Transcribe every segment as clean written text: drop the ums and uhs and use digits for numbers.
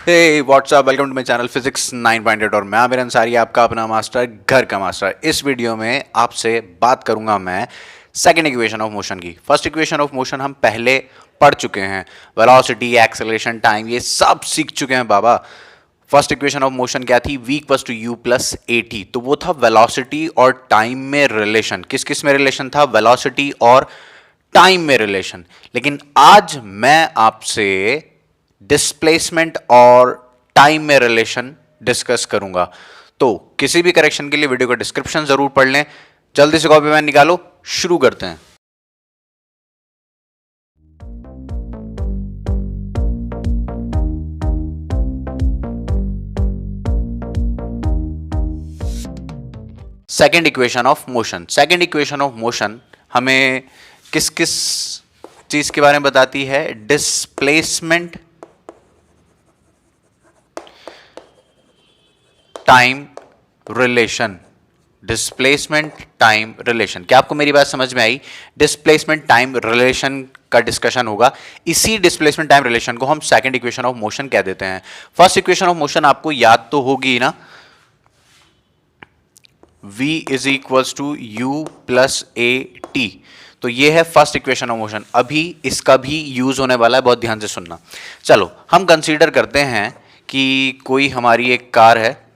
Hey what's up, welcome to my channel physics 9.8 और मैं आमिर अंसारी, आपका अपना मास्टर, घर का मास्टर। इस वीडियो में आपसे बात करूंगा मैं सेकंड इक्वेशन ऑफ मोशन की। फर्स्ट इक्वेशन ऑफ मोशन हम पहले पढ़ चुके हैं, वेलोसिटी, एक्सेलरेशन, टाइम, ये सब सीख चुके हैं बाबा। फर्स्ट इक्वेशन ऑफ मोशन क्या थी? v equals to u plus a t. तो वो था वेलोसिटी और टाइम में रिलेशन। किस किस में रिलेशन था? वेलोसिटी और टाइम में रिलेशन। लेकिन आज मैं आपसे डिस्प्लेसमेंट और टाइम में रिलेशन डिस्कस करूंगा। तो किसी भी करेक्शन के लिए वीडियो का डिस्क्रिप्शन जरूर पढ़ लें। जल्दी से कॉपी पेन निकालो, शुरू करते हैं। Second equation of motion. Second equation of motion हमें किस किस चीज के बारे में बताती है? Displacement, time relation. Displacement time relation. क्या आपको मेरी बात समझ में आई? डिस्प्लेसमेंट टाइम रिलेशन का डिस्कशन होगा। इसी डिस्प्लेसमेंट टाइम रिलेशन को हम सेकंड इक्वेशन ऑफ मोशन कह देते हैं। फर्स्ट इक्वेशन ऑफ मोशन आपको याद तो होगी ना, v is equals to u plus a t. तो ये है फर्स्ट इक्वेशन ऑफ मोशन। अभी इसका भी यूज होने वाला है, बहुत ध्यान से सुनना। चलो हम कंसीडर करते हैं कि कोई हमारी एक कार है,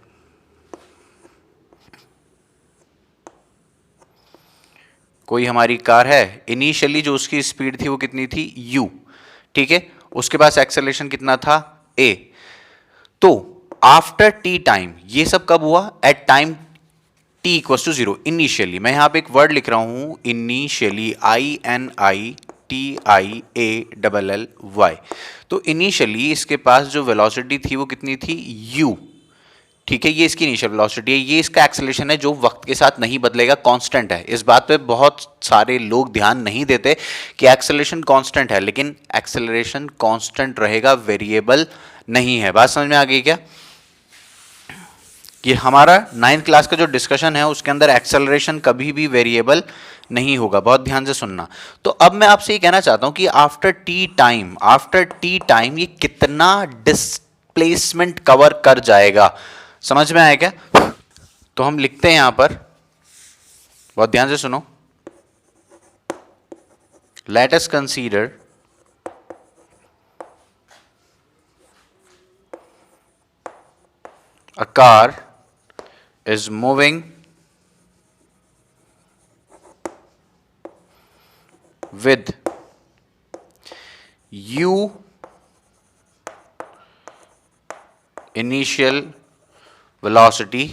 कोई हमारी कार है। इनिशियली जो उसकी स्पीड थी वो कितनी थी? u। ठीक है, उसके पास एक्सेलरेशन कितना था? a। तो आफ्टर टी टाइम, ये सब कब हुआ? At time t equals to zero. Initially, मैं यहां पे एक वर्ड लिख रहा हूं, इनिशियली, INITIALLY। तो इनिशियली इसके पास जो वेलोसिटी थी वो कितनी थी? u। ठीक है, ये इसकी इनिशियल वेलोसिटी है। ये इसका एक्सेलरेशन है जो वक्त के साथ नहीं बदलेगा, कांस्टेंट है। इस बात पे बहुत सारे लोग ध्यान नहीं देते कि एक्सेलरेशन कांस्टेंट है, लेकिन एक्सेलरेशन कांस्टेंट रहेगा, वेरिएबल नहीं है। बात समझ में आ गई क्या? ये हमारा 9th क्लास का जो डिस्कशन है उसके अंदर एक्सेलरेशन कभी भी वेरिएबल नहीं होगा, बहुत ध्यान से सुनना। तो अब मैं आपसे ये कहना चाहता हूं कि आफ्टर टी टाइम ये कितना डिस्प्लेसमेंट कवर कर जाएगा? समझ में आया क्या? तो हम लिखते हैं यहां पर, बहुत ध्यान से सुनो। Let us consider a car is moving with u initial velocity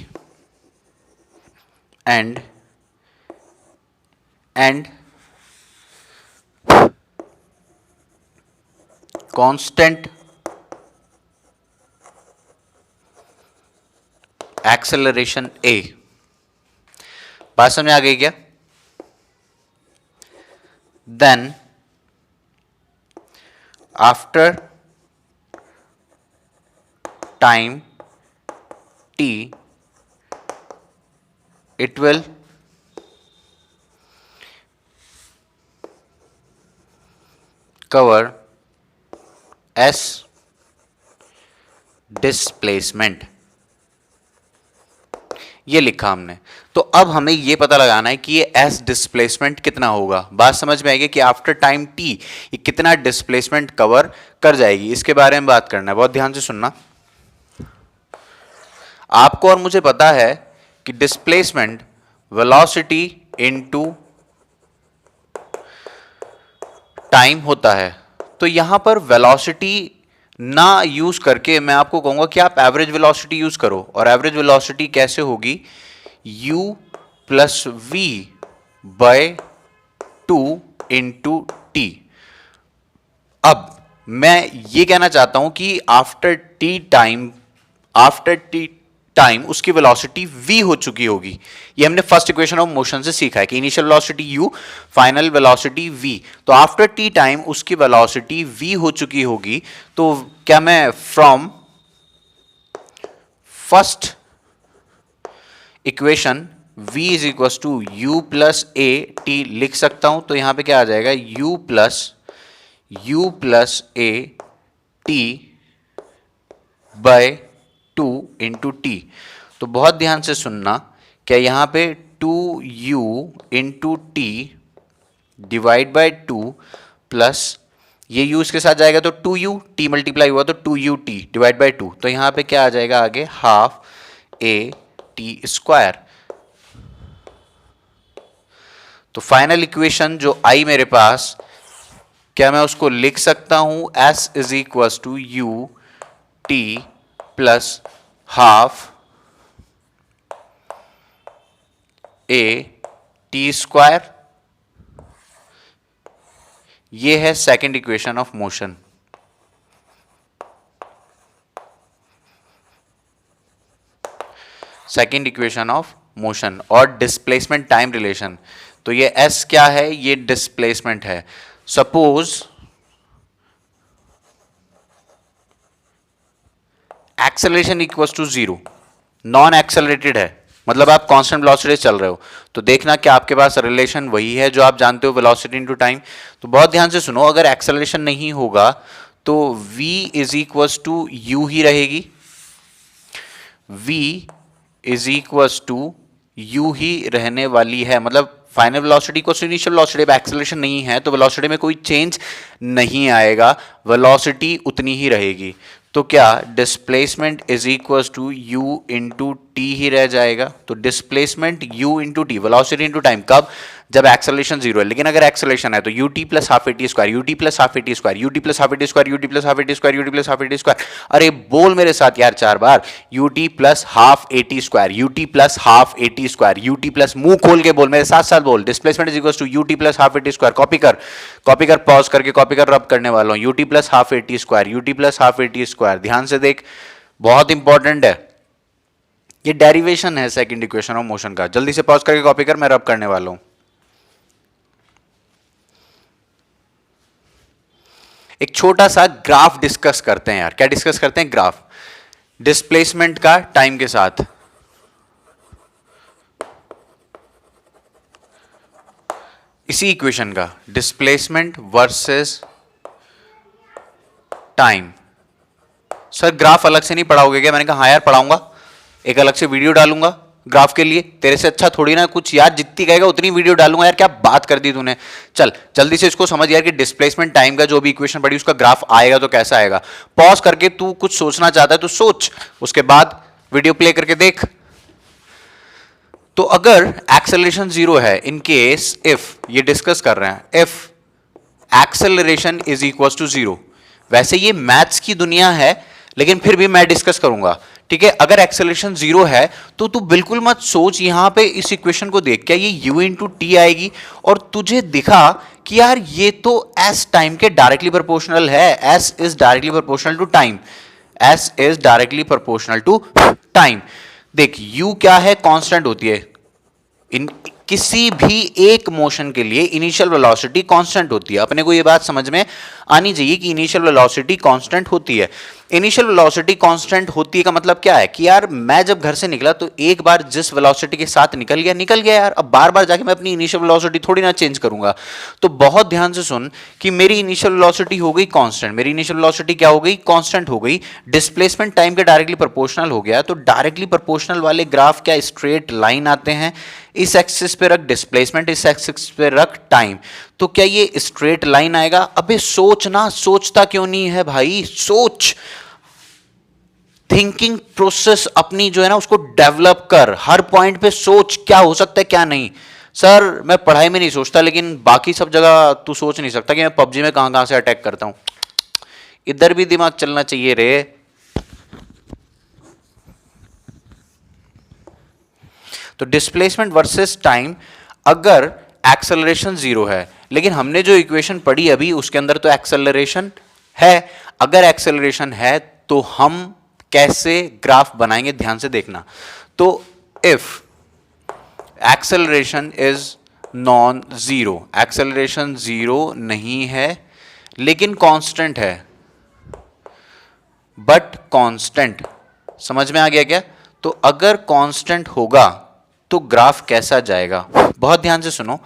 and constant acceleration a। बात समझ में आ गई क्या? Then after time t it will cover s displacement। ये लिखा हमने। तो अब हमें ये पता लगाना है कि ये एस डिस्प्लेसमेंट कितना होगा। बात समझ में आएगी कि आफ्टर टाइम टी ये कितना डिस्प्लेसमेंट कवर कर जाएगी, इसके बारे में बात करना है। बहुत ध्यान से सुनना। आपको और मुझे पता है कि डिस्प्लेसमेंट वेलोसिटी इनटू टाइम होता है। तो यहां पर वेलोसिटी ना यूज करके मैं आपको कहूंगा कि आप एवरेज वेलोसिटी यूज करो। और एवरेज वेलोसिटी कैसे होगी? u plus v by 2 into t. अब मैं ये कहना चाहता हूं कि आफ्टर टी टाइम उसकी वेलोसिटी v हो चुकी होगी। ये हमने फर्स्ट इक्वेशन ऑफ मोशन से सीखा है कि initial velocity u, final velocity v। तो आफ्टर टी टाइम उसकी वेलोसिटी v हो चुकी होगी। तो क्या मैं from first equation v is equal to u plus a t लिख सकता हूं? तो यहां पे क्या आ जाएगा? U plus a t by 2 into t. तो बहुत ध्यान से सुनना, क्या यहाँ पे 2u into t divide by 2 plus ये u इसके साथ जाएगा तो 2u, t मल्टीप्लाई हुआ तो 2ut डिवाइड बाय 2। तो यहाँ पे क्या आ जाएगा आगे, हाफ a टी स्क्वायर। तो फाइनल इक्वेशन जो आई मेरे पास, क्या मैं उसको लिख सकता हूं s is equal to u t plus half a t square. ये है second equation of motion. Second equation of motion और डिस्प्लेसमेंट टाइम रिलेशन। तो ये s क्या है, ये डिस्प्लेसमेंट है। Suppose acceleration equals to 0, non accelerated है, मतलब आप कांस्टेंट वेलोसिटी चल रहे हो, तो देखना कि आपके पास रिलेशन वही है जो आप जानते हो, वेलोसिटी इनटू टाइम। तो बहुत ध्यान से सुनो, अगर एक्सेलरेशन नहीं होगा तो v is equals to u ही रहेगी, v is equals to u ही रहने वाली है। मतलब फाइनल वेलोसिटी को इनिशियल वेलोसिटी, अब एक्सेलरेशन नहीं है तो वेलोसिटी में कोई चेंज नहीं आएगा, वेलोसिटी उतनी ही रहेगी। तो क्या displacement is equal to u into t ही रह जाएगा। तो displacement u into t, velocity into time, कब, जब एक्सेलरेशन 0 है। लेकिन अगर एक्सेलरेशन है तो u t plus half a t square, u t plus half a t square, u t plus half a t square, u t plus half a t square, u t plus half a t square. अरे बोल मेरे साथ यार 4 बार, u t plus half a t square, u t plus half a t square, u t plus, मुंह खोल के बोल, मेरे साथ साथ बोल, displacement is equal to u t plus half a t square. Copy कर, पॉज करके कॉपी कर, रब करने वाला हूं, u t plus half a t square, u t plus half a t square. ध्यान से देख, बहुत इंपॉर्टेंट है, ये डेरिवेशन है सेकंड इक्वेशन ऑफ मोशन का। जल्दी से पॉज करके कॉपी कर, मैं रब करने वाला हूं। एक छोटा सा ग्राफ डिस्कस करते हैं यार। क्या डिस्कस करते हैं, ग्राफ, डिस्प्लेसमेंट का टाइम के साथ। इसी इक्वेशन का displacement versus time. Sir graph अलग से नहीं पढ़ाओगे क्या? मैंने कहा हाँ यार पढ़ाऊंगा, एक अलग से वीडियो डालूंगा ग्राफ के लिए। तेरे से अच्छा थोड़ी ना कुछ यार, जितनी कहेगा उतनी वीडियो डालूंगा यार। क्या बात कर दी तूने। चल जल्दी से इसको समझ यार कि डिस्प्लेसमेंट टाइम का जो भी इक्वेशन पड़ी उसका ग्राफ आएगा तो कैसा आएगा। पॉज करके तू कुछ सोचना चाहता है तो सोच, उसके बाद वीडियो प्ले करके देख। तो अगर एक्सेलरेशन 0 है, इन केस इफ, ये डिस्कस कर रहे हैं, if acceleration is equal to 0। वैसे ये मैथ्स की दुनिया है लेकिन फिर भी मैं डिस्कस करूंगा, ठीक है। अगर एक्सेलरेशन 0 है तो तू बिल्कुल मत सोच, यहां पे इस इक्वेशन को देख, क्या ये u इंटू टी आएगी और तुझे दिखा कि यार ये तो s टाइम के डायरेक्टली प्रोपोर्शनल है। s is directly proportional to time, s is directly proportional to time. देख u क्या है, कांस्टेंट होती है। इन किसी भी एक मोशन के लिए इनिशियल वेलोसिटी कांस्टेंट होती है। अपने को ये बात समझ में आनी चाहिए कि इनिशियल वेलोसिटी कांस्टेंट होती है। इनिशियल वेलोसिटी कांस्टेंट होती है का मतलब क्या है कि यार मैं जब घर से निकला तो एक बार जिस वेलोसिटी के साथ निकल गया यार, अब बार बार जाके मैं अपनी इनिशियल वेलोसिटी थोड़ी ना चेंज करूंगा। तो बहुत ध्यान से सुन कि मेरी इनिशियल वेलोसिटी हो गई कांस्टेंट, मेरी इनिशियल वेलोसिटी क्या हो गई, कांस्टेंट हो गई। डिस्प्लेसमेंट टाइम के डायरेक्टली प्रोपोर्शनल हो गया, तो डायरेक्टली प्रोपोर्शनल वाले ग्राफ क्या स्ट्रेट लाइन आते हैं। इस एक्सिस पे रख डिस्प्लेसमेंट, इस एक्सिस पे रख टाइम, तो क्या ये स्ट्रेट लाइन आएगा। अबे सोच ना, सोचता क्यों नहीं है भाई, सोच। थिंकिंग प्रोसेस अपनी जो है ना उसको डेवलप कर, हर पॉइंट पे सोच क्या हो सकता है क्या नहीं। सर मैं पढ़ाई में नहीं सोचता लेकिन बाकी सब जगह तू सोच नहीं सकता कि मैं पबजी में कहां कहां से अटैक करता हूं। इधर भी दिमाग चलना चाहिए रे। तो डिस्प्लेसमेंट वर्सेस टाइम, अगर एक्सेलरेशन 0 है, लेकिन हमने जो इक्वेशन पढ़ी अभी उसके अंदर तो एक्सेलरेशन है। अगर एक्सेलरेशन है तो हम कैसे ग्राफ बनाएंगे, ध्यान से देखना। तो if acceleration is non zero, acceleration 0 नहीं है लेकिन कांस्टेंट है, बट कांस्टेंट, समझ में आ गया क्या। तो अगर कांस्टेंट होगा तो ग्राफ कैसा जाएगा, बहुत ध्यान से सुनो।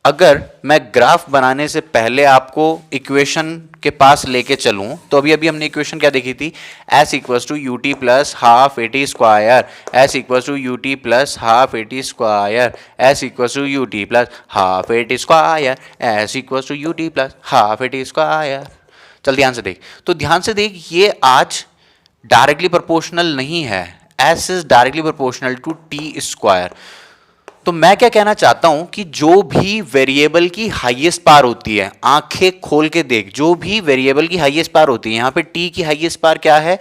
अगर मैं ग्राफ बनाने से पहले आपको इक्वेशन के पास लेके चलूं तो अभी अभी हमने इक्वेशन क्या देखी थी, s equals to u t plus half a t square, s equals to u t plus half a t square, s equals to u t plus half a t square, s equals to u t plus half a t square. चल ध्यान से देख, तो ध्यान से देख, ये आज डायरेक्टली प्रोपोर्शनल नहीं है, s is directly proportional to t square. तो मैं क्या कहना चाहता हूं कि जो भी वेरिएबल की हाईएस्ट पार होती है, आंखें खोल के देख, जो भी वेरिएबल की हाईएस्ट पार होती है, यहां पे t की हाईएस्ट पार क्या है,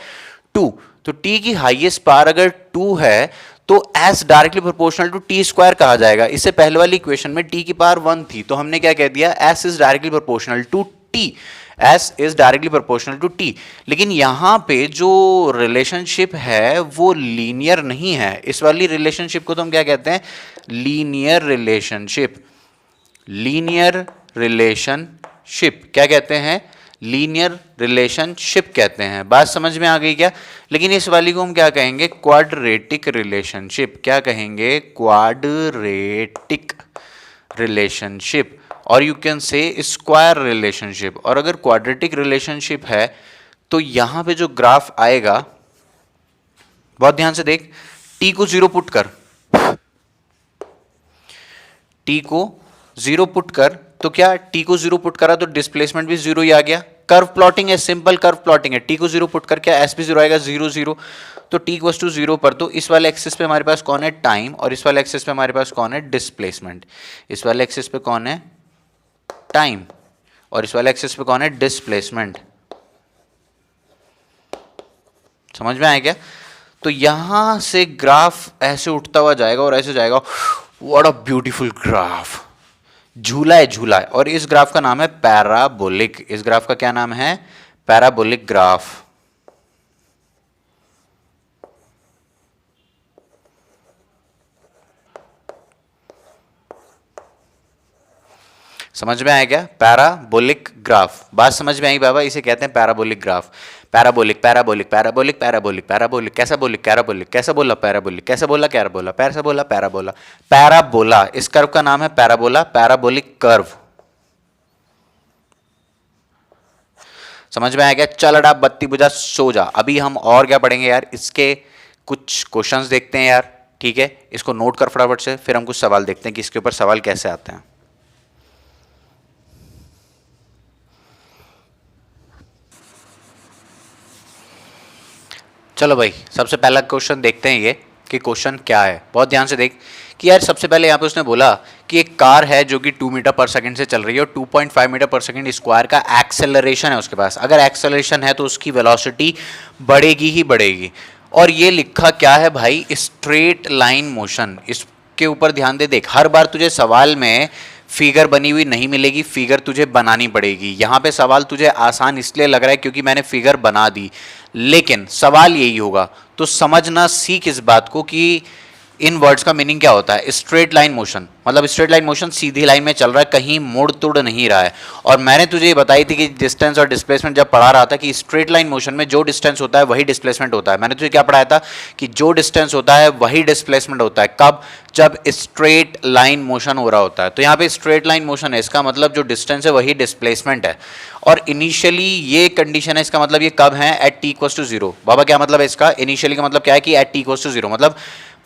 2, तो t की हाईएस्ट पार अगर 2 है तो s directly proportional to t square कहा जाएगा। इससे पहले वाली इक्वेशन में t की पावर 1 थी, तो हमने क्या कह दिया, s is directly proportional to t, s is directly proportional to t। लेकिन यहां पे जो रिलेशनशिप है वो लीनियर नहीं है। इस वाली रिलेशनशिप को तो हम क्या कहते हैं, लीनियर रिलेशनशिप। लीनियर रिलेशनशिप क्या कहते हैं, लीनियर रिलेशनशिप कहते हैं। बात समझ में आ गई क्या? लेकिन इस वाली को हम क्या कहेंगे, क्वाड्रेटिक रिलेशनशिप। क्या कहेंगे, क्वाड्रेटिक रिलेशनशिप, और you can say square relationship. और अगर क्वाड्रेटिक रिलेशनशिप है तो यहां पे जो ग्राफ आएगा, बहुत ध्यान से देख, t को 0 पुट कर, t को 0 पुट कर, तो क्या t को 0 पुट करा तो डिस्प्लेसमेंट भी 0 ही आ गया। कर्व प्लॉटिंग है, सिंपल कर्व प्लॉटिंग है, t को 0 पुट कर, क्या s भी 0 आएगा, 0 0, तो t इक्वल्स टू 0 पर, तो इस वाले एक्सिस पे हमारे पास कौन है, टाइम, और इस वाले एक्सिस पे हमारे पास कौन है, डिस्प्लेसमेंट। इस वाले एक्सिस पे कौन है, टाइम, और इस वाले एक्सिस पे कौन है, डिस्प्लेसमेंट। समझ में आया क्या? तो यहां से ग्राफ ऐसे उठता हुआ जाएगा और ऐसे जाएगा, व्हाट अ ब्यूटीफुल ग्राफ, झूला है, झूला है। और इस ग्राफ का नाम है पैराबोलिक। इस ग्राफ का क्या नाम है, पैराबोलिक ग्राफ। समझ में आया क्या, पैराबोलिक ग्राफ। बात समझ में आई बाबा, इसे कहते हैं parabolic graph. Parabolic parabolic parabolic parabolic parabolic, कैसा बोलिक, पैराबोलिक, कैसा बोला, पैराबोलिक, कैसा बोला, कैराबोला, पैसा बोला, पैराबोला, पैराबोला। इस कर्व का नाम है पैराबोला, पैराबोलिक कर्व। समझ में आया क्या? चल अड़ा बत्ती बुझा सो जा। अभी हम और क्या पढ़ेंगे यार, इसके कुछ क्वेश्चंस देखते हैं यार, ठीक है, इसको नोट कर फटाफट से, फिर हम कुछ सवाल देखते हैं कि इसके ऊपर सवाल कैसे आते हैं। चलो भाई, सबसे पहला क्वेश्चन देखते हैं ये कि क्वेश्चन क्या है। बहुत ध्यान से देख कि यार सबसे पहले यहाँ पे उसने बोला कि एक कार है जो कि 2 मीटर पर सेकंड से चल रही है और 2.5 मीटर पर सेकंड स्क्वायर का एक्सेलरेशन है उसके पास। अगर एक्सेलरेशन है तो उसकी वेलोसिटी बढ़ेगी ही बढ़ेगी। और ये लिखा क्या है भाई, स्ट्रेट लाइन मोशन। इसके ऊपर ध्यान दे, देख हर बार तुझे सवाल में फिगर बनी हुई नहीं मिलेगी, फिगर तुझे बनानी पड़ेगी। यहाँ पे सवाल तुझे आसान इसलिए लग रहा है क्योंकि मैंने फिगर बना दी, लेकिन सवाल यही होगा। तो समझना सीख इस बात को कि इन वर्ड्स का मीनिंग क्या होता है। स्ट्रेट लाइन मोशन मतलब स्ट्रेट लाइन मोशन सीधी लाइन में चल रहा है, कहीं मुड़ तुड़ नहीं रहा है। और मैंने तुझे ये बताई थी कि डिस्टेंस और डिस्प्लेसमेंट जब पढ़ा रहा था कि स्ट्रेट लाइन मोशन में जो डिस्टेंस होता है वही डिस्प्लेसमेंट होता है। मैंने तुझे क्या पढ़ाया था कि जो डिस्टेंस होता है वही डिस्प्लेसमेंट होता है। कब? जब स्ट्रेट लाइन मोशन हो रहा होता है। तो यहाँ पे स्ट्रेट लाइन मोशन है, इसका मतलब जो डिस्टेंस है वही डिस्प्लेसमेंट है। और इनिशियली ये कंडीशन है, इसका मतलब ये कब है, एट टी इक्वल्स टू 0। बाबा क्या मतलब है इसका, इनिशियली का मतलब क्या है कि एट टी इक्वल्स टू 0, मतलब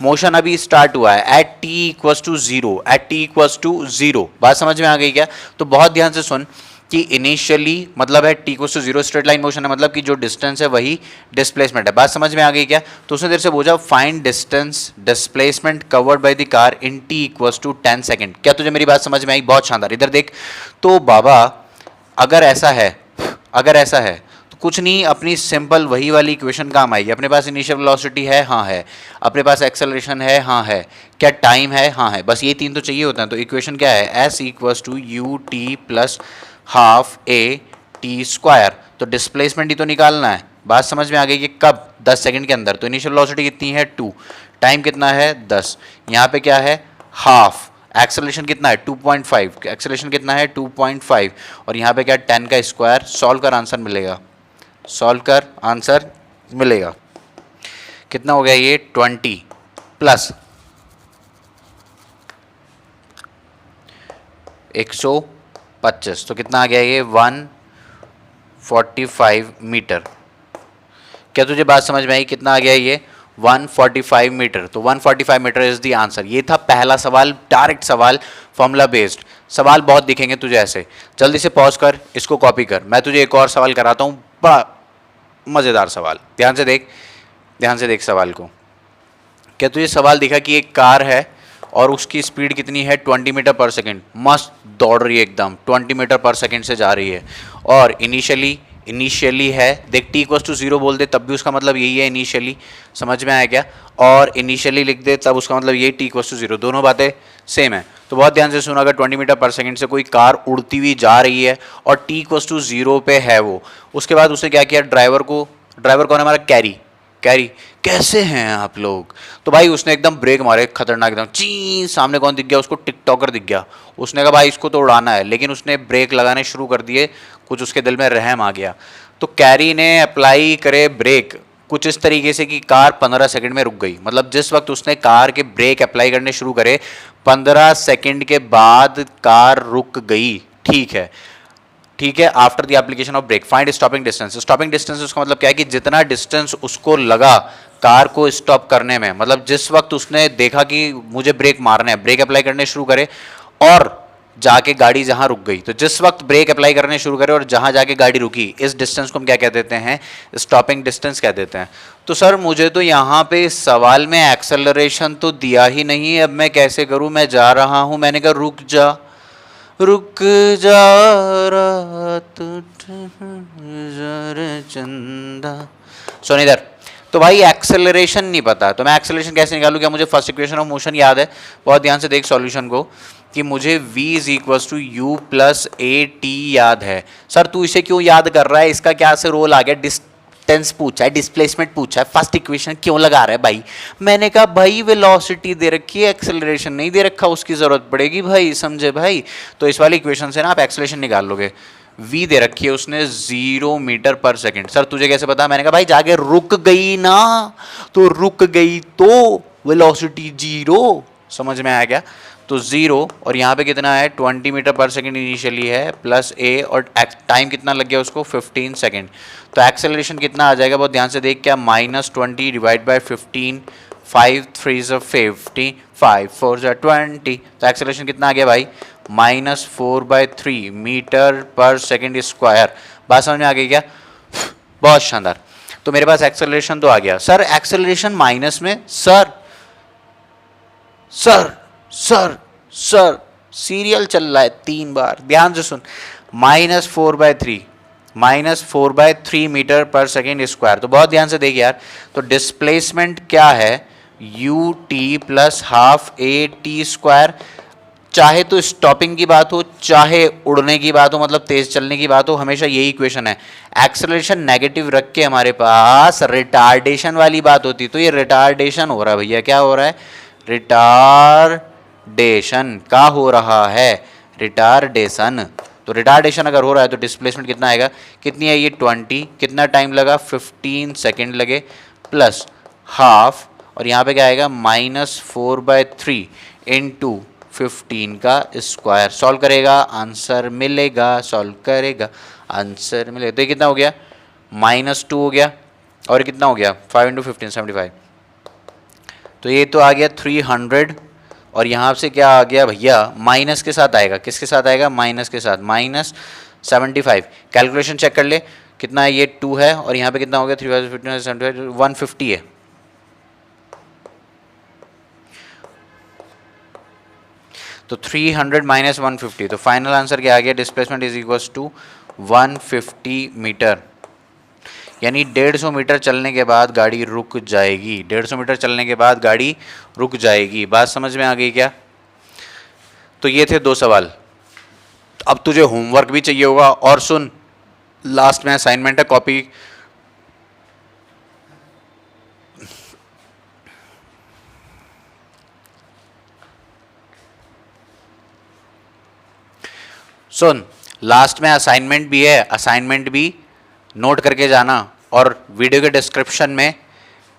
मोशन अभी स्टार्ट हुआ है at t equals to 0, at t equals to 0। बात समझ में आ गई क्या? तो बहुत ध्यान से सुन कि इनिशियली मतलब है t equals to 0, straight line motion है, मतलब कि जो डिस्टेंस है वही डिस्प्लेसमेंट है। बात समझ में आ गई क्या? तो उसने देर से बोला find distance displacement covered by the car in t equals to 10 second. क्या तुझे मेरी बात समझ में आई? बहुत शानदार। इधर देख, तो बाबा अगर ऐसा है, अगर ऐसा है तो कुछ नहीं, अपनी सिंपल वही वाली इक्वेशन काम आएगी। अपने पास इनिशियल वेलोसिटी है, हाँ है। अपने पास एक्सेलरेशन है, हाँ है। क्या टाइम है, हाँ है। बस ये तीन तो चाहिए होता है। तो इक्वेशन क्या है, s equals to u t plus half a t square. तो डिस्प्लेसमेंट ही तो निकालना है। बात समझ में आ गई कि कब, 10 सेकंड के अंदर। तो इनिशियल वेलोसिटी कितनी है, 2, टाइम कितना है 10, यहाँ पे क्या है हाफ, एक्सेलरेशन कितना है 2.5, एक्सेलरेशन कितना है 2.5, और यहाँ पे क्या 10 का स्क्वायर। सॉल्व कर, आंसर मिलेगा, सॉल्व कर, आंसर मिलेगा। कितना हो गया ये 20 प्लस 125, तो कितना आ गया ये 145 मीटर। क्या तुझे बात समझ में आई? कितना आ गया ये 145 मीटर। तो 145 मीटर इज द आंसर। ये था पहला सवाल, डायरेक्ट सवाल, फॉर्मूला बेस्ड। सवाल बहुत दिखेंगे तुझे ऐसे, जल्दी से पॉज कर, इसको कॉपी कर। मैं तुझे एक और सवाल कराता हूँ, बड़ा मज़ेदार सवाल, ध्यान से देख, ध्यान से देख सवाल को। क्या तुझे सवाल दिखा कि एक कार है और उसकी स्पीड कितनी है 20 मीटर पर सेकेंड, मस्त दौड़ रही है एकदम, 20 मीटर पर सेकेंड से जा रही है, और इनिशियली है, देख t इक्वल्स टू 0 बोल दे तब भी उसका मतलब यही है इनिशियली, समझ में आया क्या? और इनिशियली लिख दे तब उसका मतलब यही t इक्वल्स टू 0, दोनों बातें सेम है। तो बहुत ध्यान से सुनो, अगर 20 मीटर पर सेकंड से कोई कार उड़ती हुई जा रही है और t इक्वल्स टू 0 पे है वो, उसके बाद उसने क्या किया, ड्राइवर कौन है हमारा, कैरी कैसे हैं आप लोग, तो भाई उसने एकदम ब्रेक मारे खतरनाक एकदम, ची सामने कौन दिख गया उसको, टिकटॉकर दिख गया। उसने कहा भाई इसको तो उड़ाना है, लेकिन उसने ब्रेक लगाने शुरू कर दिए, कुछ उसके दिल में रहम आ गया, तो कैरी ने अप्लाई करे ब्रेक कुछ इस तरीके से कि कार 15 सेकंड में रुक गई। मतलब जिस वक्त उसने कार के ब्रेक अप्लाई करने शुरू करे 15 सेकंड के बाद कार रुक गई। ठीक है, after the application of brake find stopping distance. Stopping distance उसका मतलब क्या है कि जितना डिस्टेंस उसको लगा कार को स्टॉप करने में, मतलब जिस वक्त उसने देखा कि मुझे ब्रेक मारना है, ब्रेक अप्लाई करने शुरू करे और जाके गाड़ी जहां रुक गई, तो जिस वक्त ब्रेक अप्लाई करने शुरू करे और जहां जाके गाड़ी रुकी, इस डिस्टेंस को हम क्या कह देते हैं, स्टॉपिंग डिस्टेंस कह देते हैं। तो सर मुझे तो यहाँ पे सवाल में एक्सेलरेशन तो दिया ही नहीं, अब मैं कैसे करूँ, मैं जा रहा हूँ, मैंने कहा रुक जा रात चंदा, सुन इधर। तो भाई एक्सेलरेशन नहीं पता, तो मैं एक्सेलरेशन कैसे निकालूं? क्या मुझे फर्स्ट इक्वेशन ऑफ मोशन याद है? बहुत ध्यान से देख सॉल्यूशन को, कि मुझे v is equals to u plus a t याद है। सर तू इसे क्यों याद कर रहा है, इसका क्या से रोल आ गया, डिस्टेंस पूछा है, डिस्प्लेसमेंट पूछा है, फर्स्ट इक्वेशन क्यों लगा रहा है भाई? मैंने कहा भाई वेलोसिटी दे रखी है, एक्सेलरेशन नहीं दे रखा, उसकी जरूरत पड़ेगी भाई, समझे भाई? तो इस वाली इक्वेशन से ना आप एक्सेलरेशन निकाल लोगे। v दे रखी है उसने 0 मीटर पर सेकंड। सर तुझे कैसे पता? मैंने कहा भाई जाके रुक गई ना, तो रुक गई तो वेलोसिटी 0, समझ में आया क्या? तो 0 और यहाँ पे कितना है 20 मीटर पर सेकंड इनिशियली है, प्लस a और टाइम कितना लग गया उसको 15 सेकंड। तो एक्सेलरेशन कितना आ जाएगा, बहुत ध्यान से देख, क्या -20 डिवाइड बाय 15, 5 3 50, 5 4 20, तो एक्सेलरेशन कितना आ गया भाई, -4/3 मीटर पर सेकंड स्क्वायर। बात समझ में आ गई क्या? बहुत शानदार। तो मेरे पास एक्सेलरेशन तो आ गया। सर एक्सेलरेशन माइनस में, सर सीरियल चल रहा है 3 बार, ध्यान से सुन, -4/3 मीटर पर सेकेंड स्क्वायर। तो बहुत ध्यान से देख यार, तो डिस्प्लेसमेंट क्या है, you t plus half a t square. चाहे तो स्टॉपिंग की बात हो, चाहे उड़ने की बात हो, मतलब तेज चलने की बात हो, हमेशा यही इक्वेशन है। एक्सेलरेशन नेगेटिव रख के हमारे पास रिटार्डेशन वाली बात होती, तो ये रिटार्डेशन हो रहा है भैया, क्या हो रहा है, रिटार्डेशन का हो रहा है, रिटार्डेशन। तो रिटार्डेशन अगर हो रहा है तो डिस्प्लेसमेंट कितना आएगा, कितनी है ये 20, कितना टाइम लगा 15 सेकेंड लगे, प्लस हाफ, और यहाँ पे क्या आएगा -4/3 इंटू 15 का स्क्वायर। सॉल्व करेगा आंसर मिलेगा, सॉल्व करेगा आंसर मिलेगा। तो ये कितना हो गया, -2 हो गया, और कितना हो गया 5 इंटू 15 75। तो ये तो आ गया 300, और यहाँ से क्या आ गया भैया, माइनस के साथ आएगा, किसके साथ आएगा, माइनस के साथ, -75। कैलकुलेशन चेक कर ले, कितना है, ये 2 है, और यहाँ पे कितना हो गया 3 75 150 है। तो 300 माइनस 150, तो फाइनल आंसर क्या आ गया, displacement is equals to 150 metre, यानी 150 मीटर चलने के बाद गाड़ी रुक जाएगी, 150 मीटर चलने के बाद गाड़ी रुक जाएगी। बात समझ में आ गई क्या? तो ये थे 2 सवाल। अब तुझे होमवर्क भी चाहिए होगा, और सुन लास्ट में असाइनमेंट है, कॉपी सुन, लास्ट में असाइनमेंट भी है, असाइनमेंट भी नोट करके जाना, और वीडियो के डिस्क्रिप्शन में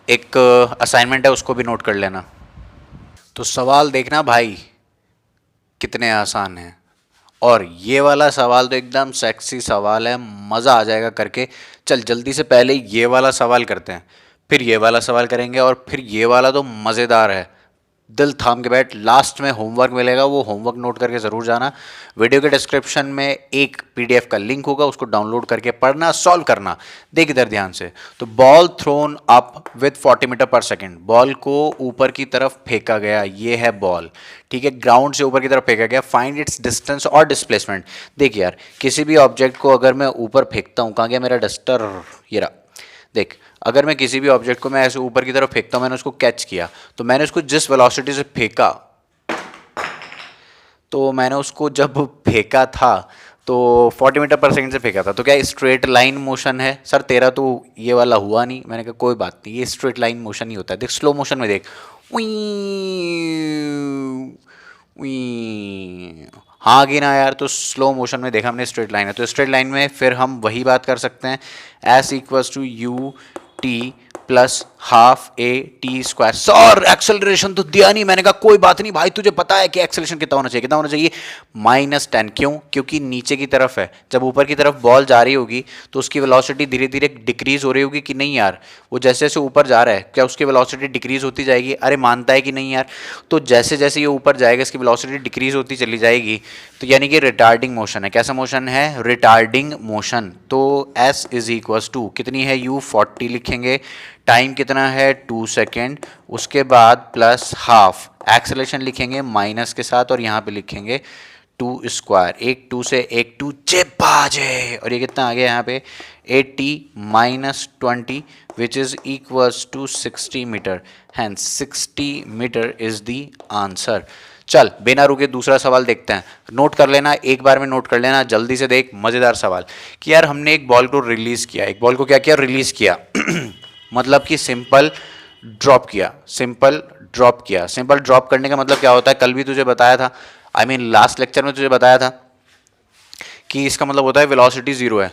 एक असाइनमेंट है, उसको भी नोट कर लेना। तो सवाल देखना भाई कितने आसान हैं, और ये वाला सवाल तो एकदम सेक्सी सवाल है, मज़ा आ जाएगा करके। चल जल्दी से पहले ये वाला सवाल करते हैं, फिर ये वाला सवाल करेंगे, और फिर ये वाला तो मज़ेदार है। दिल थाम के बैठ, लास्ट में होमवर्क मिलेगा, वो होमवर्क नोट करके ज़रूर जाना। वीडियो के डिस्क्रिप्शन में एक पीडीएफ का लिंक होगा, उसको डाउनलोड करके पढ़ना, सॉल्व करना। देख इधर ध्यान से। तो ball thrown up with 40 metre per second, ball को ऊपर की तरफ फेंका गया, ये है बॉल, ठीक है, ग्राउंड से ऊपर की तरफ फेंका गया। फाइंड इट्स डिस्टेंस और डिस्प्लेसमेंट। देख यार, किसी भी ऑब्जेक्ट को अगर मैं ऊपर फेंकता हूँ, कहाँ गया मेरा डस्टर, ये रहा। देख, अगर मैं किसी भी ऑब्जेक्ट को मैं ऐसे ऊपर की तरफ फेंकता हूँ, मैंने उसको कैच किया, तो मैंने उसको जिस वेलोसिटी से फेंका, तो मैंने उसको जब फेंका था तो 40 मीटर पर सेकंड से फेंका था, तो क्या स्ट्रेट लाइन मोशन है? सर तेरा तो ये वाला हुआ नहीं। मैंने कहा कोई बात नहीं, ये स्ट्रेट लाइन मोशन ही होता है। देख स्लो मोशन में देख, उई उई, हाँ कि ना यार? तो स्लो मोशन में देखा हमने स्ट्रेट लाइन है, तो स्ट्रेट लाइन में फिर हम वही बात कर सकते हैं, s equals to u t plus half a t square. Sir acceleration तो दिया नहीं। मैंने कहा कोई बात नहीं भाई, तुझे पता है कि एक्सेलरेशन कितना होना चाहिए? कितना होना चाहिए? -10। क्यों? क्योंकि नीचे की तरफ है, जब ऊपर की तरफ बॉल जा रही होगी तो उसकी वेलोसिटी धीरे धीरे डिक्रीज हो रही होगी कि नहीं यार? वो जैसे जैसे ऊपर जा रहा है, क्या उसकी वेलोसिटी डिक्रीज होती जाएगी? अरे मानता है कि नहीं यार? तो जैसे जैसे ये ऊपर जाएगा इसकी वेलोसिटी डिक्रीज होती चली जाएगी, तो यानी कि रिटार्डिंग मोशन है। कैसा मोशन है? Retarding motion. तो s इज इक्वल्स टू कितनी है? u 40 लिखेंगे, टाइम कितना है 2 सेकेंड, उसके बाद प्लस हाफ, एक्सेलरेशन लिखेंगे माइनस के साथ, और यहाँ पे लिखेंगे 2 स्क्वायर, एक 2 से एक 2 बाजे, और ये कितना आ गया यहाँ पे 80 minus 20 which is equals to 60 metre. Hence 60 metre is the answer. चल बिना रुके दूसरा सवाल देखते हैं। नोट कर लेना, एक बार में नोट कर लेना, जल्दी से देख। मज़ेदार सवाल कि यार हमने एक बॉल को रिलीज़ किया, एक बॉल को क्या किया? रिलीज़ किया मतलब कि सिंपल ड्रॉप किया, सिंपल ड्रॉप किया। सिंपल ड्रॉप करने का मतलब क्या होता है? कल भी तुझे बताया था, आई मीन लास्ट लेक्चर में तुझे बताया था कि इसका मतलब होता है वेलोसिटी जीरो है।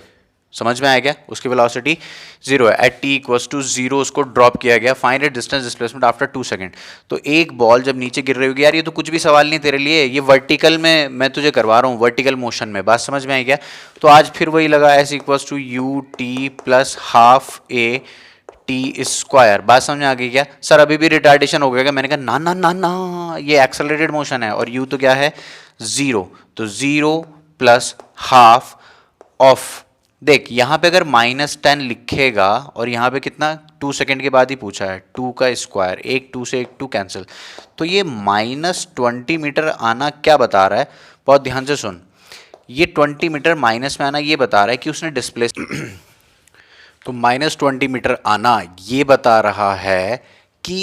समझ में आया क्या? उसकी वेलोसिटी जीरो है। At t equals to zero उसको ड्रॉप किया गया। Find it distance displacement after 2 second. तो एक बॉल जब नीचे गिर रही होगी, यार ये तो कुछ भी सवाल नहीं तेरे लिए, ये वर्टिकल में मैं तुझे करवा रहा हूँ, वर्टिकल मोशन में। बात समझ में आई क्या? तो आज फिर वही लगा, s equals to u t plus half a t square. बात समझ में आ गई क्या? सर अभी भी रिटार्डेशन हो गया क्या? मैंने कहा ना ना ना ना, ये एक्सेलरेटेड मोशन है, और यू तो क्या है? जीरो। तो जीरो प्लस हाफ ऑफ, देख यहाँ पे अगर -10 लिखेगा, और यहाँ पे कितना 2 सेकेंड के बाद ही पूछा है, 2 का स्क्वायर, एक 2 से एक 2 कैंसिल, तो ये -20 मीटर आना क्या बता रहा है? बहुत ध्यान से सुन, ये 20 मीटर माइनस में आना ये बता रहा है कि उसने डिस्प्लेस तो -20 मीटर आना ये बता रहा है कि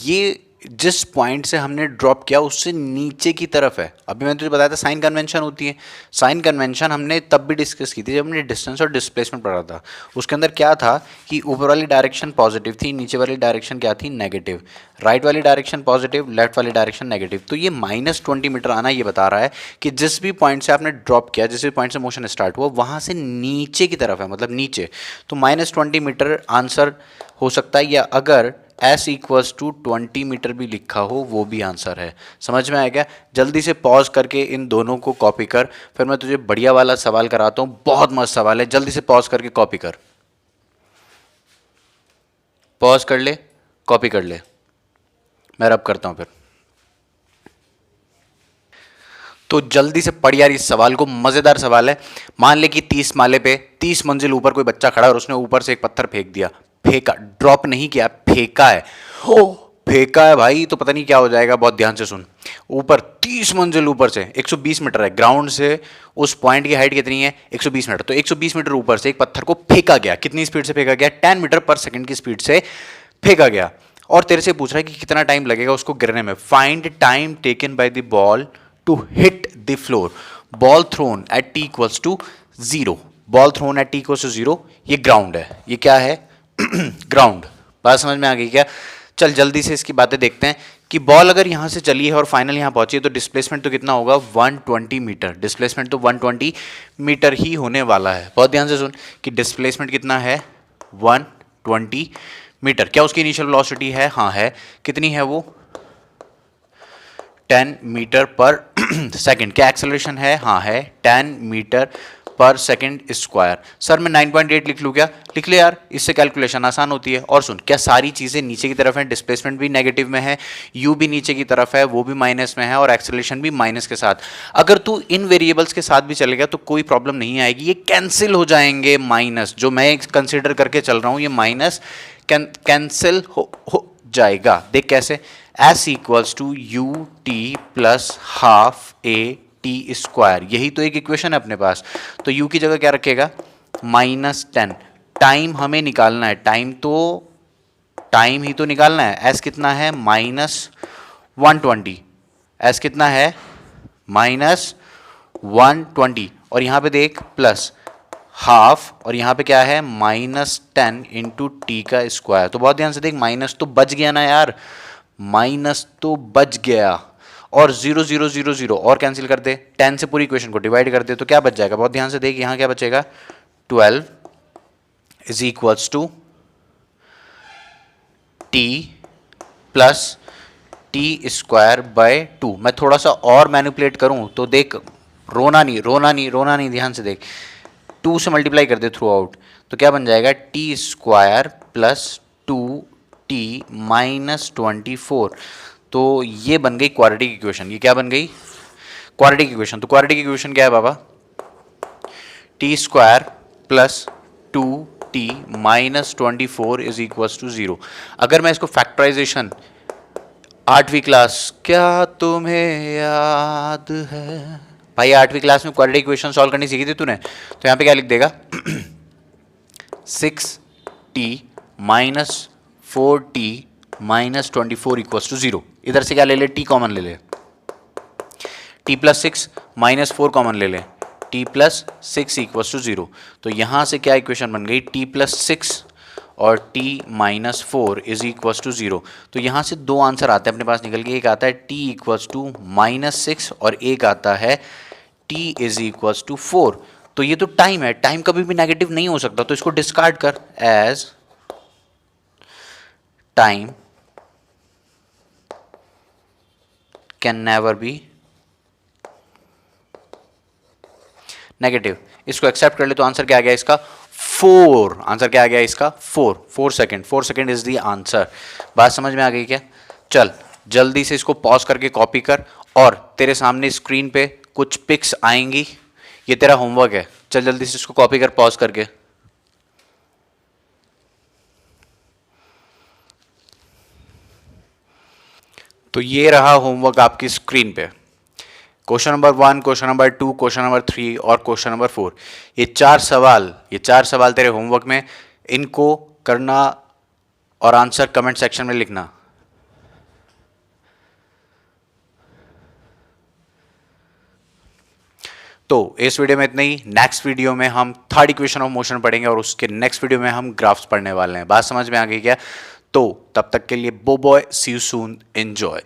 ये जिस पॉइंट से हमने ड्रॉप किया उससे नीचे की तरफ है। अभी मैंने तुझे बताया था साइन कन्वेंशन होती है। साइन कन्वेंशन हमने तब भी डिस्कस की थी जब हमने डिस्टेंस और डिस्प्लेसमेंट पढ़ा था। उसके अंदर क्या था कि ऊपर वाली डायरेक्शन पॉजिटिव थी, नीचे वाली डायरेक्शन क्या थी? नेगेटिव। राइट वाली डायरेक्शन पॉजिटिव, लेफ्ट वाली डायरेक्शन नेगेटिव। तो ये -20 मीटर आना ये बता रहा है कि जिस भी पॉइंट से आपने ड्रॉप किया, जिस भी पॉइंट से मोशन स्टार्ट हुआ, वहाँ से नीचे की तरफ है, मतलब नीचे। तो -20 मीटर आंसर हो सकता है, या अगर s इक्वल्स टू 20 मीटर भी लिखा हो वो भी आंसर है। समझ में आएगा? जल्दी से पॉज करके इन दोनों को कॉपी कर, फिर मैं तुझे बढ़िया वाला सवाल कराता हूँ। बहुत मस्त सवाल है, जल्दी से पॉज करके कॉपी कर। पॉज कर ले, कॉपी कर ले, मैं रब करता हूँ फिर। तो जल्दी से पढ़ यार इस सवाल को, मजेदार सवाल है। मान ले कि 30 माले पे 30 मंजिल ऊपर कोई बच्चा खड़ा है और उसने ऊपर से एक पत्थर फेंक दिया। फेंका, ड्रॉप नहीं किया, फेंका है। हो, फेंका है भाई, तो पता नहीं क्या हो जाएगा। बहुत ध्यान से सुन। ऊपर 30 मंजिल ऊपर से 120 मीटर है, ग्राउंड से उस पॉइंट की हाइट कितनी है? 120 मीटर। तो 120 मीटर ऊपर से एक पत्थर को फेंका गया। कितनी स्पीड से फेंका गया? 10 मीटर पर सेकंड की स्पीड से फेंका गया। और तेरे से पूछ रहा है कि कितना टाइम लगेगा उसको गिरने में। Find time taken by the ball to hit the floor. Ball thrown at t equals to zero. Ball thrown at t equals to zero. ये ग्राउंड है, ये क्या है? ग्राउंड। बात समझ में आ गई क्या? चल जल्दी से इसकी बातें देखते हैं कि बॉल अगर यहां से चली है और फाइनल यहां पहुंची है, तो डिस्प्लेसमेंट तो कितना होगा? 120 मीटर। डिस्प्लेसमेंट तो 120 मीटर ही होने वाला है। बहुत ध्यान से सुन कि डिस्प्लेसमेंट कितना है? 120 मीटर। क्या उसकी इनिशियल वेलोसिटी है? हाँ है। कितनी है वो? 10 मीटर पर सेकंड। क्या एक्सेलरेशन है? हाँ है 10 मीटर पर सेकंड स्क्वायर। सर मैं 9.8 लिख लूँ क्या? लिख ले यार, इससे कैलकुलेशन आसान होती है। और सुन, क्या सारी चीज़ें नीचे की तरफ हैं? डिस्प्लेसमेंट भी नेगेटिव में है, यू भी नीचे की तरफ है, वो भी माइनस में है, और एक्सेलरेशन भी माइनस के साथ। अगर तू इन वेरिएबल्स के साथ भी चलेगा तो कोई प्रॉब्लम नहीं आएगी, ये कैंसिल हो जाएंगे। माइनस जो मैं कंसिडर करके चल रहा हूँ, ये माइनस कैंसिल हो जाएगा। देख कैसे, s equals to u t plus half a t square, यही तो एक इक्वेशन है अपने पास। तो u की जगह क्या रखेगा? -10। टाइम हमें निकालना है, टाइम ही तो निकालना है। s कितना है? -120। s कितना है? -120। और यहां पे देख प्लस हाफ, और यहां पे क्या है? -10 इंटू टी का स्क्वायर। तो बहुत ध्यान से देख, माइनस तो बच गया ना यार, माइनस तो बच गया। और 0 0 0 0 और कैंसिल कर दे, 10 से पूरी इक्वेशन को डिवाइड कर दे, तो क्या बच जाएगा? बहुत ध्यान से देख, यहां क्या बचेगा? 12 is equals to t plus t square by 2। मैं थोड़ा सा और मैनिपुलेट करूं तो देख, रोना नहीं, ध्यान से देख, 2 से मल्टीप्लाई कर दे थ्रू आउट, तो क्या बन जाएगा? T square plus 2t -24। तो ये बन गई क्वाड्रेटिक इक्वेशन। ये क्या बन गई? Quadratic equation. तो क्वाड्रेटिक इक्वेशन क्या है बाबा? T square plus 2t -24 is equals to 0। अगर मैं इसको फैक्टराइजेशन 8वीं क्लास, क्या तुम्हें याद है भाई, 8वीं क्लास में क्वाड्रेटिक इक्वेशन सॉल्व करनी सीखी थी तूने, तो यहां पे क्या लिख देगा? 6t -4t -24 equals to 0। इधर से क्या ले ले? t कॉमन ले ले, t प्लस 6 -4 कॉमन ले ले, t प्लस 6 इक्वल्स टू 0। तो यहां से क्या इक्वेशन बन गई? t प्लस 6 और t -4 इज इक्वल्स टू 0। तो यहां से दो आंसर आते हैं अपने पास निकल के, एक आता है t इक्वल्स टू -6 और एक आता है t इज इक्वल्स टू 4। तो ये तो टाइम है, टाइम कभी भी नेगेटिव नहीं हो सकता, तो इसको डिस्कार्ड कर, as time can never be negative. इसको एक्सेप्ट कर ले तो आंसर क्या आ गया इसका? 4। आंसर क्या आ गया इसका? 4 second. 4 second is the answer. बात समझ में आ गई क्या? चल जल्दी से इसको पॉज करके कॉपी कर, और तेरे सामने स्क्रीन पे कुछ पिक्स आएंगी, ये तेरा होमवर्क है। चल जल्दी से इसको कॉपी कर पॉज करके। तो ये रहा होमवर्क आपकी स्क्रीन पे। Question number 1, question number 2, question number 3 और क्वेश्चन नंबर 4। ये चार सवाल तेरे होमवर्क में, इनको करना और आंसर कमेंट सेक्शन में लिखना। तो इस वीडियो में इतना ही। नेक्स्ट वीडियो में हम थर्ड इक्वेशन ऑफ मोशन पढ़ेंगे, और उसके नेक्स्ट वीडियो में हम ग्राफ्स पढ़ने वाले हैं। बात समझ में आ गई क्या? तो तब तक के लिए बो bye, see you soon, enjoy.